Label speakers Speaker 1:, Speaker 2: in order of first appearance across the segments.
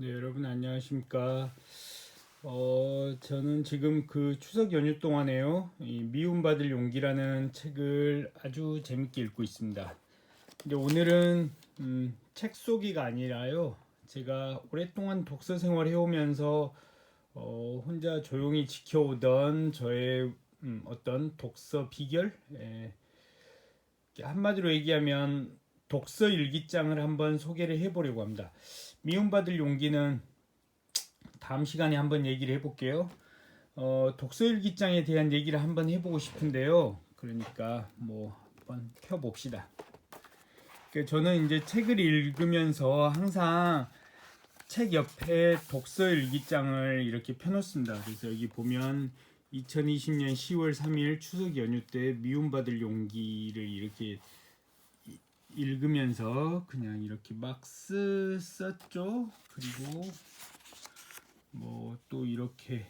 Speaker 1: 네, 여러분 안녕하십니까? 저는 지금 그 추석 연휴 동안에요, 이 미움받을 용기라는 책을 아주 재밌게 읽고 있습니다. 근데 오늘은 책 소개가 아니라요, 제가 오랫동안 독서 생활 해오면서 혼자 조용히 지켜오던 저의 어떤 독서 비결, 한마디로 얘기하면 독서 일기장을 한번 소개를 해보려고 합니다. 미움받을 용기는 다음 시간에 한번 얘기를 해볼게요. 독서일기장에 대한 얘기를 한번 해보고 싶은데요. 그러니까 뭐 한번 켜봅시다. 저는 이제 책을 읽으면서 항상 책 옆에 독서일기장을 이렇게 펴놓습니다. 그래서 여기 보면 2020년 10월 3일 추석 연휴 때 미움받을 용기를 이렇게 읽으면서 그냥 이렇게 막 썼죠. 그리고 뭐 또 이렇게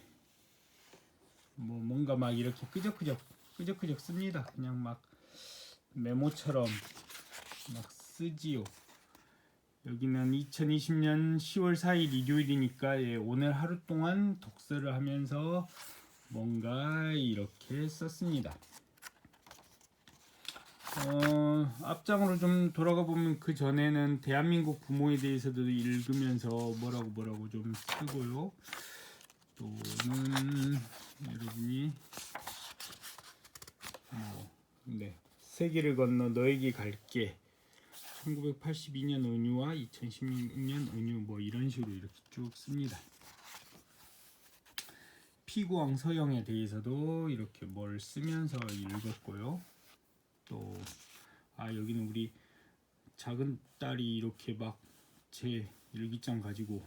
Speaker 1: 뭐 뭔가 막 이렇게 끄적끄적 씁니다. 그냥 막 메모처럼 막 쓰지요. 여기는 2020년 10월 4일 일요일이니까 오늘 하루 동안 독서를 하면서 뭔가 이렇게 썼습니다. 앞장으로 좀 돌아가 보면 그 전에는 대한민국 부모에 대해서도 읽으면서 뭐라고 좀 쓰고요. 또는 여러분이 네, 세계를 건너 너에게 갈게 1982년 은유와 2016년 은유 뭐 이런 식으로 이렇게 쭉 씁니다. 피고왕 서영에 대해서도 이렇게 뭘 쓰면서 읽었고요. 또 여기는 우리 작은 딸이 이렇게 막 제 일기장 가지고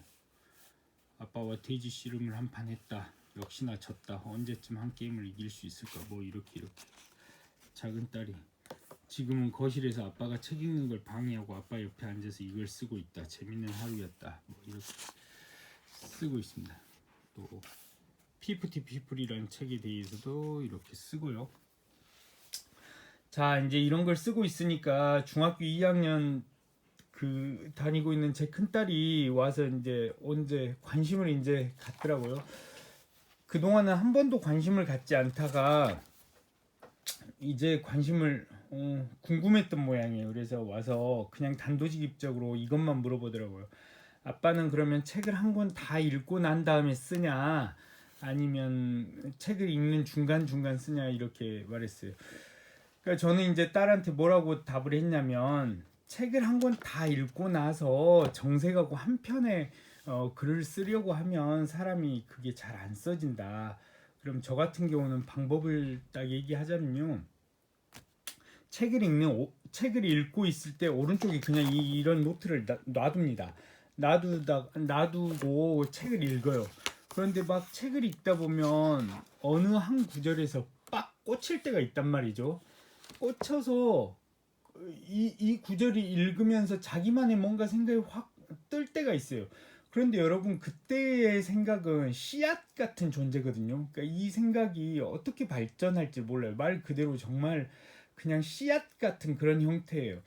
Speaker 1: 아빠와 돼지 씨름을 한 판 했다. 역시나 졌다. 언제쯤 한 게임을 이길 수 있을까? 뭐 이렇게 작은 딸이 지금은 거실에서 아빠가 책 읽는 걸 방해하고 아빠 옆에 앉아서 이걸 쓰고 있다. 재밌는 하루였다. 뭐 이렇게 쓰고 있습니다. 또 피프티 피플이라는 책에 대해서도 이렇게 쓰고요. 자, 이제 이런 걸 쓰고 있으니까 중학교 2학년 그 다니고 있는 제 큰딸이 와서 이제 언제 관심을 이제 갖더라고요. 그동안은 한 번도 관심을 갖지 않다가 이제 관심을 궁금했던 모양이에요. 그래서 와서 그냥 단도직입적으로 이것만 물어보더라고요. 아빠는 그러면 책을 한 권 다 읽고 난 다음에 쓰냐 아니면 책을 읽는 중간중간 쓰냐 이렇게 말했어요. 그러니까 저는 이제 딸한테 뭐라고 답을 했냐면 책을 한 권 다 읽고 나서 정색하고 한 편의 글을 쓰려고 하면 사람이 그게 잘 안 써진다. 그럼 저 같은 경우는 방법을 딱 얘기하자면요. 책을 읽고 있을 때 오른쪽에 그냥 이런 노트를 놔둡니다. 놔두고 책을 읽어요. 그런데 막 책을 읽다 보면 어느 한 구절에서 빡 꽂힐 때가 있단 말이죠. 꽂혀서 이 구절이 읽으면서 자기만의 뭔가 생각이 확 뜰 때가 있어요. 그런데 여러분 그때의 생각은 씨앗 같은 존재거든요. 그러니까 이 생각이 어떻게 발전할지 몰라요. 말 그대로 정말 그냥 씨앗 같은 그런 형태예요.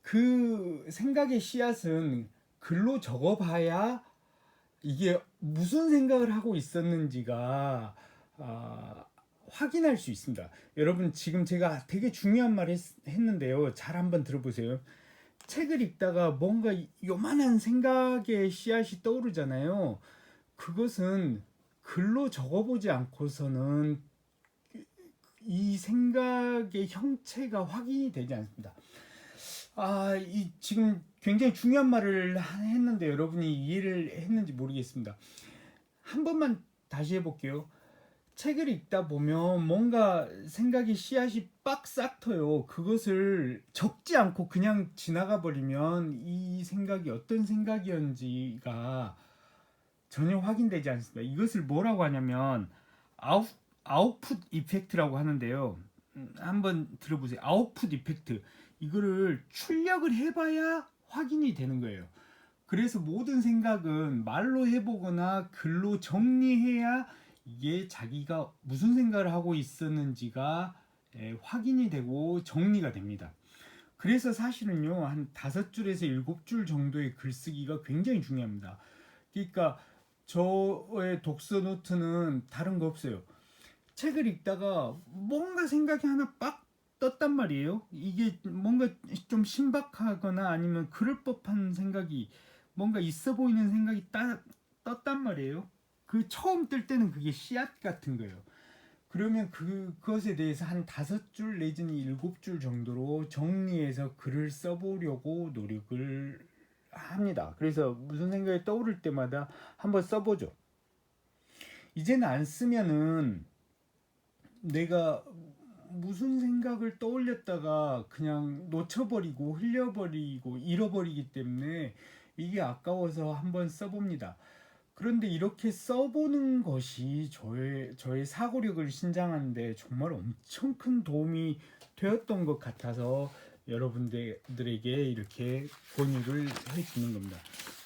Speaker 1: 그 생각의 씨앗은 글로 적어봐야 이게 무슨 생각을 하고 있었는지가 확인할 수 있습니다. 여러분 지금 제가 되게 중요한 말 했는데요. 잘 한번 들어보세요. 책을 읽다가 뭔가 요만한 생각의 씨앗이 떠오르잖아요. 그것은 글로 적어보지 않고서는 이 생각의 형체가 확인이 되지 않습니다. 이 지금 굉장히 중요한 말을 했는데 여러분이 이해를 했는지 모르겠습니다. 한 번만 다시 해볼게요. 책을 읽다 보면 뭔가 생각이 씨앗이 빡 싹터요. 그것을 적지 않고 그냥 지나가 버리면 이 생각이 어떤 생각이었는지가 전혀 확인되지 않습니다. 이것을 뭐라고 하냐면 아웃풋 이펙트라고 하는데요. 한번 들어보세요. 아웃풋 이펙트. 이거를 출력을 해봐야 확인이 되는 거예요. 그래서 모든 생각은 말로 해보거나 글로 정리해야 이게 자기가 무슨 생각을 하고 있었는지가 확인이 되고 정리가 됩니다. 그래서 사실은요, 한 5줄에서 7줄 정도의 글쓰기가 굉장히 중요합니다. 그러니까 저의 독서 노트는 다른 거 없어요. 책을 읽다가 뭔가 생각이 하나 빡 떴단 말이에요. 이게 뭔가 좀 신박하거나 아니면 그럴 법한 생각이 뭔가 있어 보이는 생각이 딱 떴단 말이에요. 그 처음 뜰 때는 그게 씨앗 같은 거예요. 그러면 그것에 대해서 한 5줄 내지는 7줄 정도로 정리해서 글을 써보려고 노력을 합니다. 그래서 무슨 생각이 떠오를 때마다 한번 써보죠. 이제는 안 쓰면은 내가 무슨 생각을 떠올렸다가 그냥 놓쳐버리고 흘려버리고 잃어버리기 때문에 이게 아까워서 한번 써봅니다. 그런데 이렇게 써보는 것이 저의 사고력을 신장하는데 정말 엄청 큰 도움이 되었던 것 같아서 여러분들에게 이렇게 권유를 해주는 겁니다.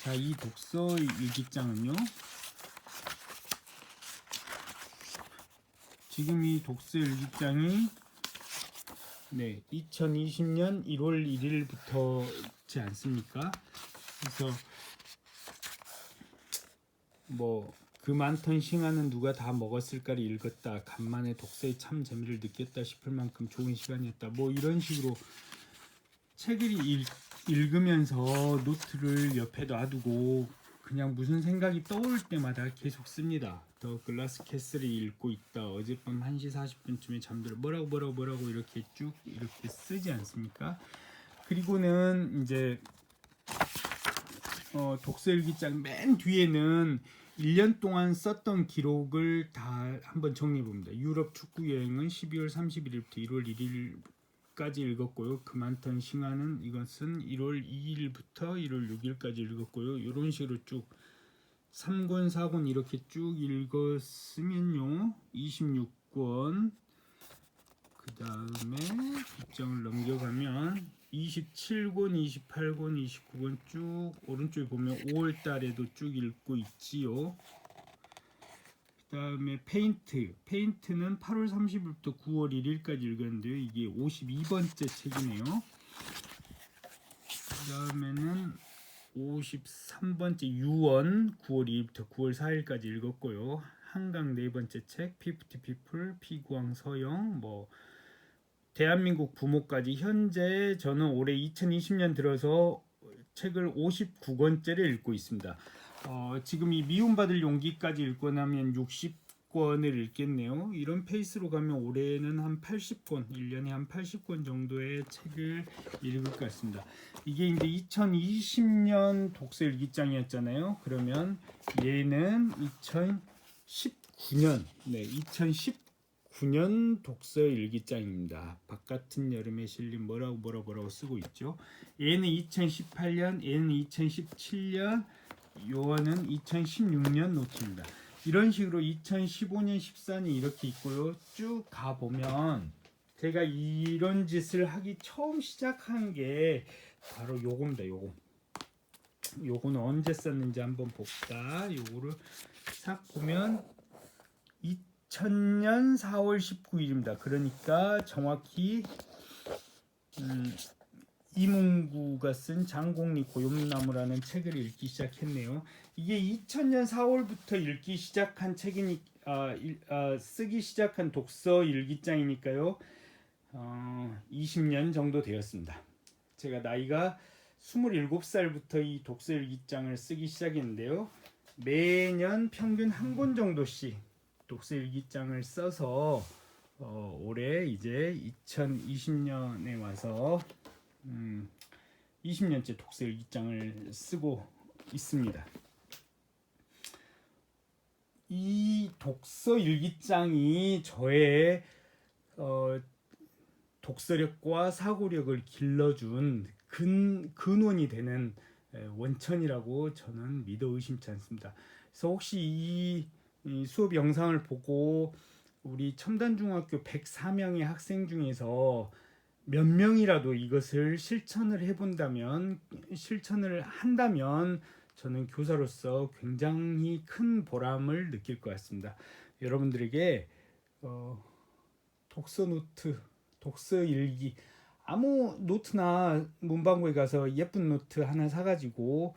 Speaker 1: 자, 이 독서 일기장은요. 지금 이 독서 일기장이 2020년 1월 1일부터지 않습니까? 그래서 그 많던 싱하는 누가 다 먹었을까를 읽었다. 간만에 독서의 참 재미를 느꼈다 싶을 만큼 좋은 시간이었다. 이런 식으로 책을 읽으면서 노트를 옆에 놔두고 그냥 무슨 생각이 떠올 때마다 계속 씁니다. 더 글라스 캐슬을 읽고 있다. 어젯밤 1시 40분쯤에 잠들어 뭐라고 이렇게 쭉 이렇게 쓰지 않습니까? 그리고는 이제 독서 일기장 맨 뒤에는 1년 동안 썼던 기록을 다 한번 정리해 봅니다. 유럽 축구 여행은 12월 31일부터 1월 1일까지 읽었고요. 그 많던 싱하는 이것은 1월 2일부터 1월 6일까지 읽었고요. 이런 식으로 쭉 3권 4권 이렇게 쭉 읽었으면요. 26권 그 다음에 뒷장을 넘겨가면 27권, 28권, 29권 쭉 오른쪽에 보면 5월 달에도 쭉 읽고 있지요. 그 다음에 페인트는 8월 30일부터 9월 1일까지 읽었는데요. 이게 52번째 책이네요. 그 다음에는 53번째 유언 9월 2일부터 9월 4일까지 읽었고요. 한강 4번째 책 피프티 피플 피구왕 서영 대한민국 부모까지 현재 저는 올해 2020년 들어서 책을 59권째를 읽고 있습니다. 지금 이 미움받을 용기까지 읽고 나면 60권을 읽겠네요. 이런 페이스로 가면 올해는 한 80권, 1년에 한 80권 정도의 책을 읽을 것 같습니다. 이게 이제 2020년 독서 일기장이었잖아요. 그러면 얘는 2019년, 2019년 독서 일기장입니다. 바깥은 여름에 실린 뭐라고 쓰고 있죠. 얘는 2018년, 얘는 2017년, 요거는 2016년 노트입니다. 이런 식으로 2015년, 14년 이렇게 있고요. 쭉 가보면 제가 이런 짓을 하기 처음 시작한 게 바로 요겁니다. 요거는 언제 썼는지 한번 볼까. 요거를 싹 보면 2000년 4월 19일입니다. 그러니까 정확히 이문구가 쓴 장곡리 고염나무라는 책을 읽기 시작했네요. 이게 2000년 4월부터 읽기 시작한 책이니 쓰기 시작한 독서 일기장이니까요. 20년 정도 되었습니다. 제가 나이가 27살부터 이 독서 일기장을 쓰기 시작했는데요. 매년 평균 한 권 정도씩 독서 일기장을 써서 올해 이제 2020년에 와서 20년째 독서 일기장을 쓰고 있습니다. 이 독서 일기장이 저의 독서력과 사고력을 길러준 근원이 되는 원천이라고 저는 믿어 의심치 않습니다. 그래서 혹시 이 수업 영상을 보고 우리 첨단중학교 104명의 학생 중에서 몇 명이라도 이것을 실천을 한다면 저는 교사로서 굉장히 큰 보람을 느낄 것 같습니다. 여러분들에게 독서 노트, 독서 일기, 아무 노트나 문방구에 가서 예쁜 노트 하나 사가지고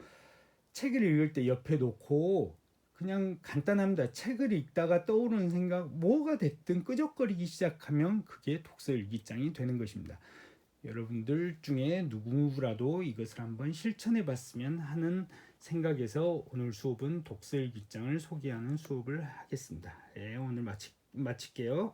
Speaker 1: 책을 읽을 때 옆에 놓고 그냥 간단합니다. 책을 읽다가 떠오르는 생각 뭐가 됐든 끄적거리기 시작하면 그게 독서일기장이 되는 것입니다. 여러분들 중에 누구라도 이것을 한번 실천해 봤으면 하는 생각에서 오늘 수업은 독서일기장을 소개하는 수업을 하겠습니다. 오늘 마칠게요.